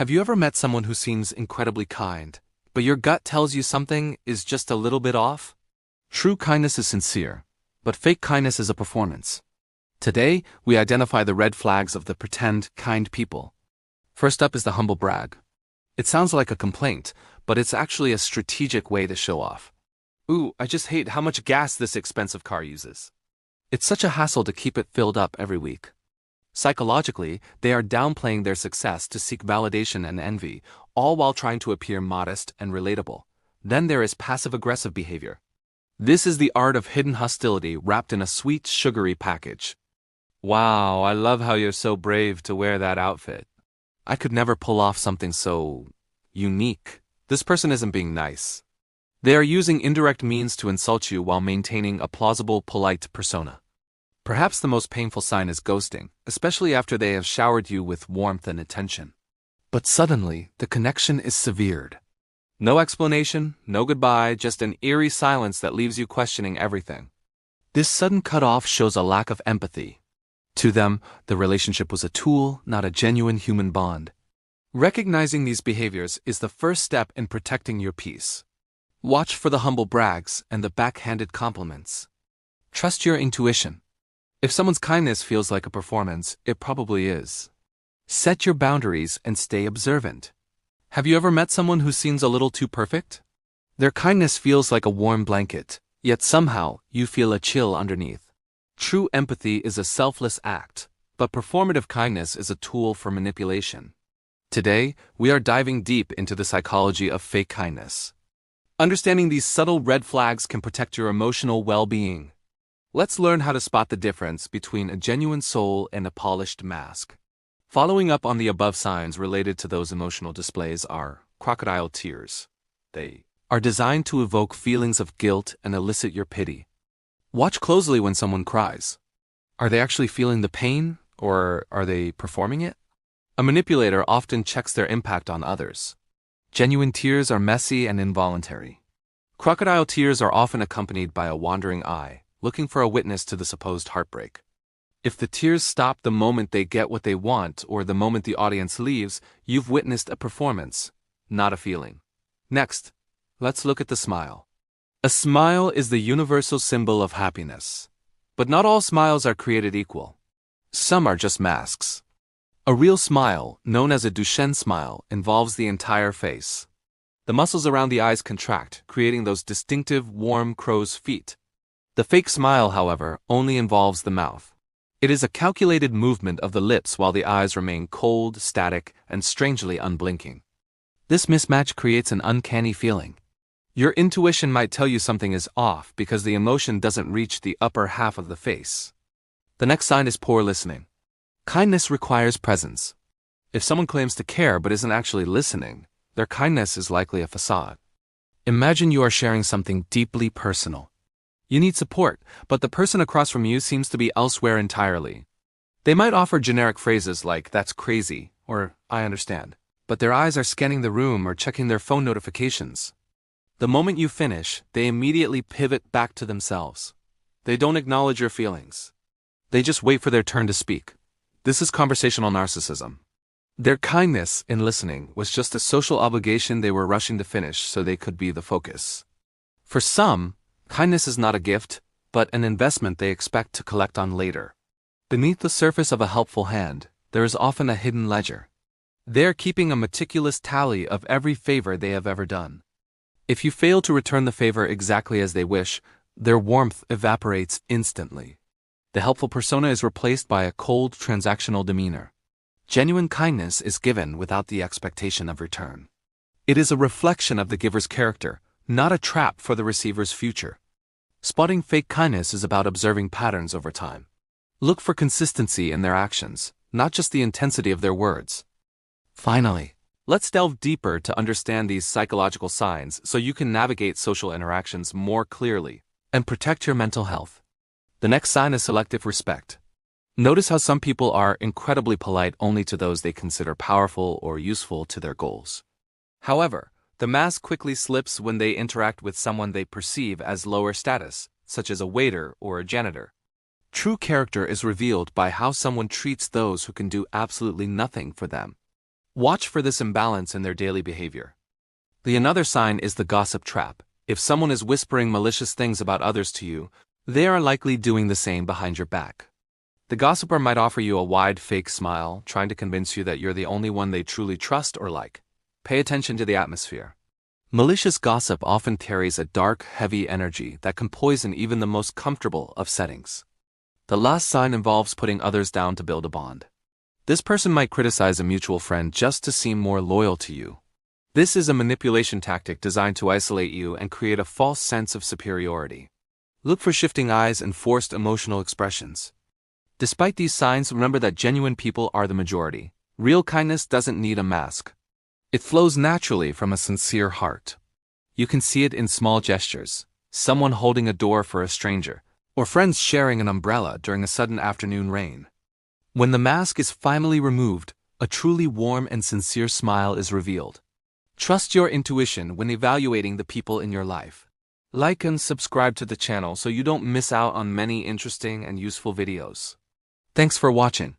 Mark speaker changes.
Speaker 1: Have you ever met someone who seems incredibly kind, but your gut tells you something is just a little bit off? True kindness is sincere, but fake kindness is a performance. Today, we identify the red flags of the pretend, kind people. First up is the humble brag. It sounds like a complaint, but it's actually a strategic way to show off. Ooh, I just hate how much gas this expensive car uses. It's such a hassle to keep it filled up every week. Psychologically, they are downplaying their success to seek validation and envy, all while trying to appear modest and relatable. Then there is passive-aggressive behavior. This is the art of hidden hostility wrapped in a sweet, sugary package. Wow, I love how you're so brave to wear that outfit. I could never pull off something so unique. This person isn't being nice. They are using indirect means to insult you while maintaining a plausible, polite persona. Perhaps the most painful sign is ghosting, especially after they have showered you with warmth and attention. But suddenly, the connection is severed. No explanation, no goodbye, just an eerie silence that leaves you questioning everything. This sudden cutoff shows a lack of empathy. To them, the relationship was a tool, not a genuine human bond. Recognizing these behaviors is the first step in protecting your peace. Watch for the humble brags and the backhanded compliments. Trust your intuition. If someone's kindness feels like a performance, it probably is. Set your boundaries and stay observant. Have you ever met someone who seems a little too perfect? Their kindness feels like a warm blanket, yet somehow you feel a chill underneath. True empathy is a selfless act, but performative kindness is a tool for manipulation. Today, we are diving deep into the psychology of fake kindness. Understanding these subtle red flags can protect your emotional well-being. Let's learn how to spot the difference between a genuine soul and a polished mask. Following up on the above signs related to those emotional displays are crocodile tears. They are designed to evoke feelings of guilt and elicit your pity. Watch closely when someone cries. Are they actually feeling the pain, or are they performing it? A manipulator often checks their impact on others. Genuine tears are messy and involuntary. Crocodile tears are often accompanied by a wandering eye, looking for a witness to the supposed heartbreak. If the tears stop the moment they get what they want or the moment the audience leaves, you've witnessed a performance, not a feeling. Next, let's look at the smile. A smile is the universal symbol of happiness. But not all smiles are created equal. Some are just masks. A real smile, known as a Duchenne smile, involves the entire face. The muscles around the eyes contract, creating those distinctive, warm crow's feet. The fake smile, however, only involves the mouth. It is a calculated movement of the lips while the eyes remain cold, static, and strangely unblinking. This mismatch creates an uncanny feeling. Your intuition might tell you something is off because the emotion doesn't reach the upper half of the face. The next sign is poor listening. Kindness requires presence. If someone claims to care but isn't actually listening, their kindness is likely a facade. Imagine you are sharing something deeply personal. You need support, but the person across from you seems to be elsewhere entirely. They might offer generic phrases like, "That's crazy," or "I understand," but their eyes are scanning the room or checking their phone notifications. The moment you finish, they immediately pivot back to themselves. They don't acknowledge your feelings. They just wait for their turn to speak. This is conversational narcissism. Their kindness in listening was just a social obligation they were rushing to finish so they could be the focus. For some, kindness is not a gift, but an investment they expect to collect on later. Beneath the surface of a helpful hand, there is often a hidden ledger. They're keeping a meticulous tally of every favor they have ever done. If you fail to return the favor exactly as they wish, their warmth evaporates instantly. The helpful persona is replaced by a cold, transactional demeanor. Genuine kindness is given without the expectation of return. It is a reflection of the giver's character, not a trap for the receiver's future. Spotting fake kindness is about observing patterns over time. Look for consistency in their actions, not just the intensity of their words. Finally, let's delve deeper to understand these psychological signs so you can navigate social interactions more clearly and protect your mental health. The next sign is selective respect. Notice how some people are incredibly polite only to those they consider powerful or useful to their goals. However, the mask quickly slips when they interact with someone they perceive as lower status, such as a waiter or a janitor. True character is revealed by how someone treats those who can do absolutely nothing for them. Watch for this imbalance in their daily behavior. The another sign is the gossip trap. If someone is whispering malicious things about others to you, they are likely doing the same behind your back. The gossiper might offer you a wide fake smile, trying to convince you that you're the only one they truly trust or like. Pay attention to the atmosphere. Malicious gossip often carries a dark, heavy energy that can poison even the most comfortable of settings. The last sign involves putting others down to build a bond. This person might criticize a mutual friend just to seem more loyal to you. This is a manipulation tactic designed to isolate you and create a false sense of superiority. Look for shifting eyes and forced emotional expressions. Despite these signs, remember that genuine people are the majority. Real kindness doesn't need a mask. It flows naturally from a sincere heart. You can see it in small gestures, someone holding a door for a stranger, or friends sharing an umbrella during a sudden afternoon rain. When the mask is finally removed, a truly warm and sincere smile is revealed. Trust your intuition when evaluating the people in your life. Like and subscribe to the channel so you don't miss out on many interesting and useful videos. Thanks for watching.